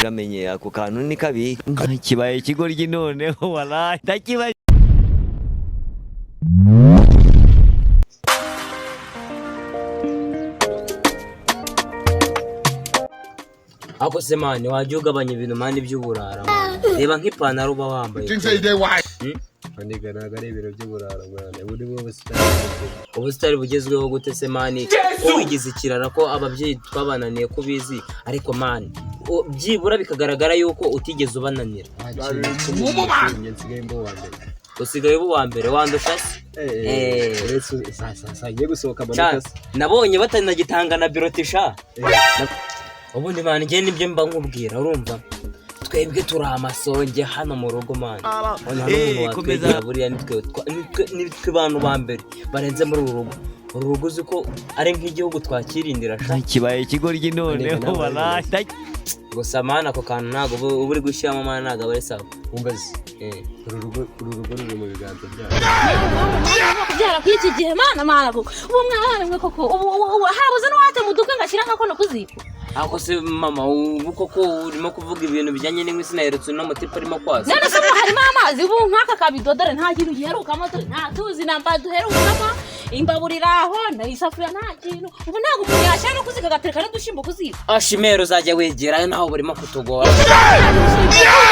Uramenye ako kantu ni kabi kibaye ikigoryi noneho wallahi ndakibaye. Ako se mani wajya ugabanya ibintu mani by'uburara reba nk'ipantaro uba wambaye Aniga ntago ari ibintu by'uburara mwana buri ubusitari bugezweho gute se mani wigize ikirara ko ababyeyi twabananiye kubizi ariko mani byibura bikagaragara yuko utigeze ubananira usigaye uwa mbere wandusha se sagiye gusohoka amanota nabonye batanagitanga na birotisha ubundi mani ngiye nibyo mba nkubwira urumva twebwe turi amasonge hano mu rugo mani komeza buriya nitwe bantu ba mbere barenze muri uru rugo uzi ko ari nk'igihugu twakirindira kibaye ikigoryi noneho wallahi gusa mani ako kantu ntago uba uri gushyiramo mani ntago aba ari sawa umbaze uru rugo ruri mu biganza byawe kubyara kw'iki gihe mana ubu mwana mwe koko habuze n'uwate mu duka ngashyira akakono kuzipo ako se mama ubu koko urimo kuvuga ibintu bijyanye n'inkwi naherutse n'amatipa arimo kwaza none se harimo amazi ubu nk'aka kabidodore nta kintu giherukamo nta tuzi namba duherukamo imbaburira aho n'isafuriya nta kintu ubu ntabwo umuntu yashyira no kuzika agatereka n'udushimbo kuziba ashimero uzajya wegerayo naho burimo kutugora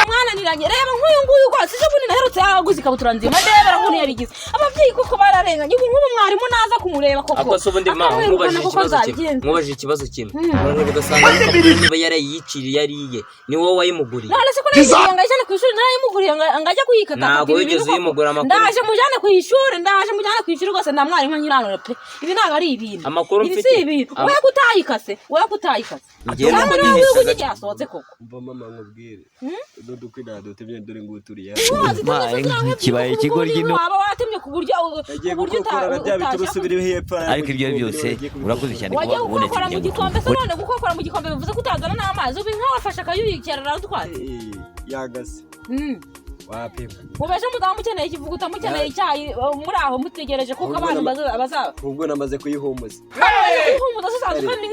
mwana niranye reba nk'uyu nguyu rwose ejo bundi naherutse yaguze ikabutura nzima ndebera nk'umuntu yabigize ababyeyi kuko bararenganye ubu nk'ubu mwarimu naza kumureba koko ako se ubundi mama nkubajije ikibazo kimwe ugasanga niba yarayiyiciriye yariye ni wowe wayimuguriye none se ko nagiye ngajyane ku ishuri narayimuguriye ngajya kuyikata ntabwo wigeze uyimugura amakuru ndaje mujyane ku ishuri rwose nda mwarimu nyiranura pe ibi ntabwo ari ibintu amakuru mfite ibi si ibintu wowe kutayikase ngiye nuko nihishaga cyasohotse koko mva mama nkubwire dukwi nadutemye dore ngo uturiye kibaye ikigoryi no waba watemye ku buryo utakora bya biturusubira hepfo ariko ibyo byose urakoze cyane kuba ubonetse mu gikombe se none gukora mu gikombe bivuze kutazana n'amazi ubi nk'awafashe akayuyikera utwatsi yagase wapima ubeje mudamu mukeneye ikivuguta mukeneye icyayi muri aho mutegereje kuko abantu bazaba ubwo namaze kuyihumuza ihumuza zisanzwe ni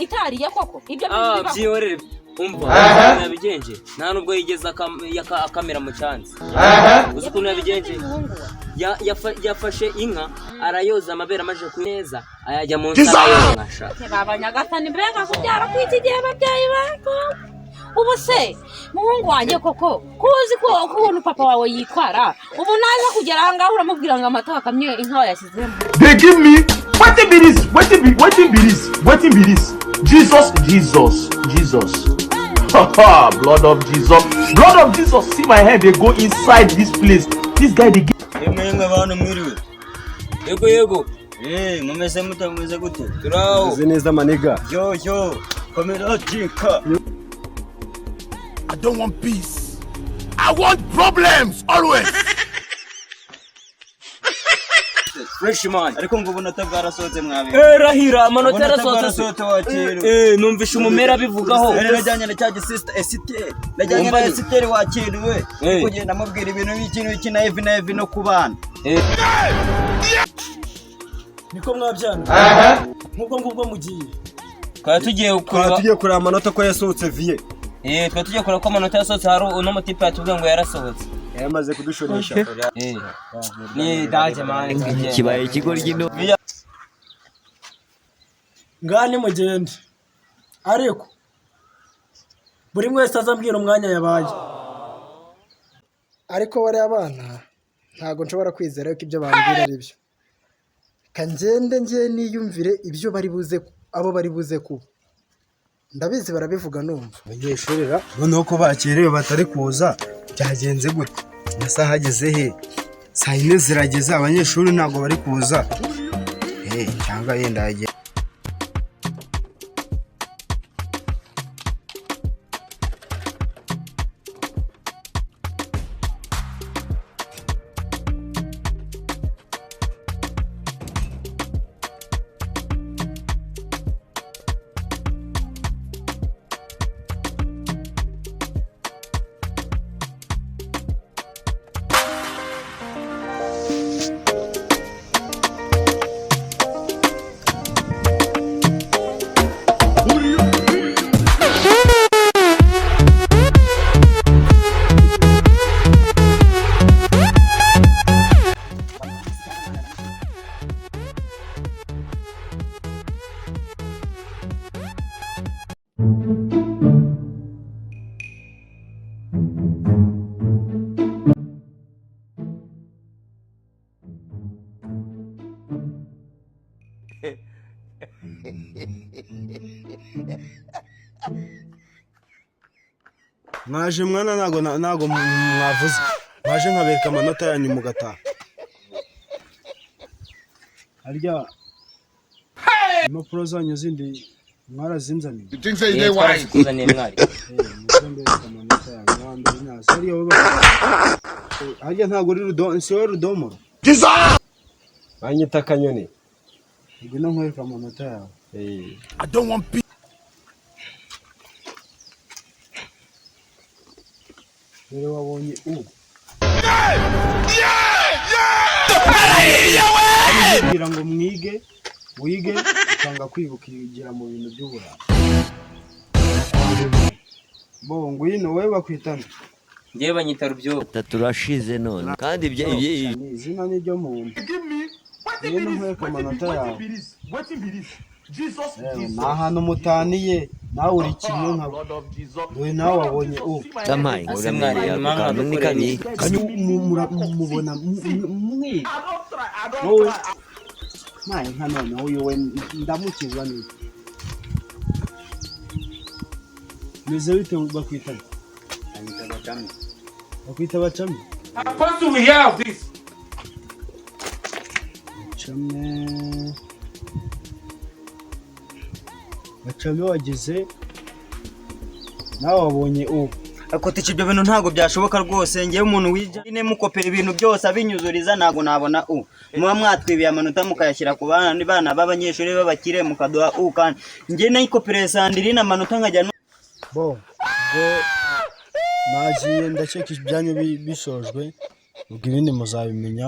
itariye koko ibyo byiyorere umva yabigenje nta nubwo yigeze akamera mu cyansi uzi ukuntu yabigenje yafashe inka arayoza amabere amaje kuneza ayajya mu nsara y'inka babanyagatani mbega kubyara kw'iki gihe ababyeyi bako ubu se muhungu wanjye koko kuzi ko ukuntu papa wawe yitwara ubu naza kugera aha ngaha uramubwira ngo amata wakamye inka wayashyizemo they give me wetin be this Jesus blood of Jesus see my hand they go inside this place this guy they give mwenga abantu mwiriwe yego mumeze mute gute turaho uzi neza maniga yo komera jika I don't want peace. I want problems always. Freshman ariko ngo ubunota bwarasohotse mwabe rahira amanota yarasohotse wakiriwe numvisha umumera bivugaho najyanye na cya sister esite najyanye na esite wakiriwe kugenda mubwira ibintu by'ikintu na Evi no kubana niko mwabyana nk'ubwo mugiye tugiye kureba amanota ko yasohotse vie twa tugiye kureba ko amanota yasohotse hari uno mutipe yatubwiye ngo yarasohotse yamaze kudushoresha ni daje mani kibaye ikigoryi no ngani mugende ariko buri mwese azambwira umwanya yabaye ariko bari abana ntago nshobora kwizera ko ibyo bambwira ari byo kangende ngiye niyumvire ibyo bari buze kuba ndabizi barabivuga numva abanyeshuri noneho ko bakerewe batari kuza byagenze gute amasaha ageze he saa yine zirageze abanyeshuri ntabwo bari kuza cyangwa yenda yagiye mwaje mwana ntago mwavuze mwaje nkabereka amanota yanyu mugataha harya impapuro zanyu zindi mwarazinzaniye twarazikuzaniye mwari harya ntago uri rudomoro banyita Kanyoni ngwino nkwereka amanota yawe I don't want peace. rero wabonye kugira ngo wige ukanga kwibukira mu bintu by'uburara bo ngwino wowe bakwitana ngiye banyita Rubyo turashize none kandi ibyo izina ni ryo muntu ngwino nkwereka amanota yawe nta hantu mutaniye nawe uri kimwe nkabo dore nawe wabonye Damaye akantu ni kabi mubona mwiga wowe naye nka none uyu we ndamukizwa neza meze bite bakwitana bakwita bacame bacame wageze nawe wabonye ariko tice ibyo bintu ntago byashoboka rwose ngewe umuntu wijane mukopera ibintu byose abinyuzuriza ntago nabona muba mwatwibiye amanota mukayashyira ku bana b'abanyeshuri b'abakire mukaduha kandi ngewe nayikopera Sandrine amanota nkajya bo nagiye ndakeka ibyanyu bisojwe ubwo ibindi muzabimenya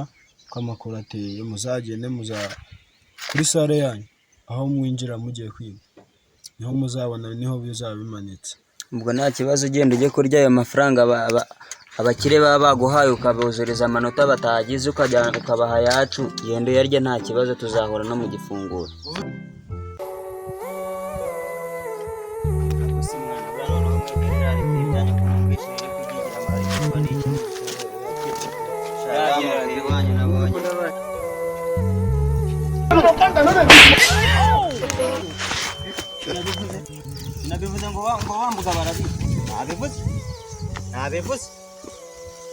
ko amakuru ateye muzagende kuri sare yanyu aho mwinjira mugiye kwiga niho muzabona niho bizaba bimanitse ubwo nta kibazo ugenda ujye kurya ayo mafaranga abakire baba baguhaye ukabuzuriza amanota batagize ukajyana ukabaha yacu genda uyarye nta kibazo tuzahura no mu gifunguro nabivuze ngo wambuga barabica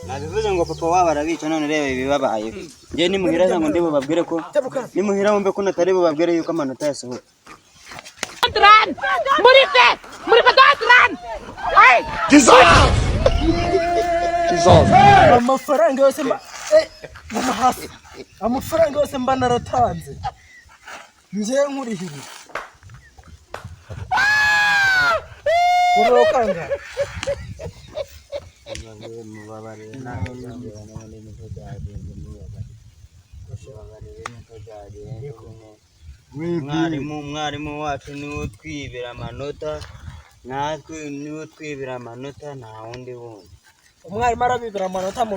nabivuze ngo papa waba barabica none reba ibibabaye ngiye nimuhira ngo ndibo babwire ko nimuhira wumve ko natari bo babwire yuko amanota yasohoka amafaranga yose mba naratanze ngiye nkurihira urokanga mwarimu wacu niwe twibira amanota natwe niwe twibira amanota nta wundi wundi umwarimu arabibira amanota mu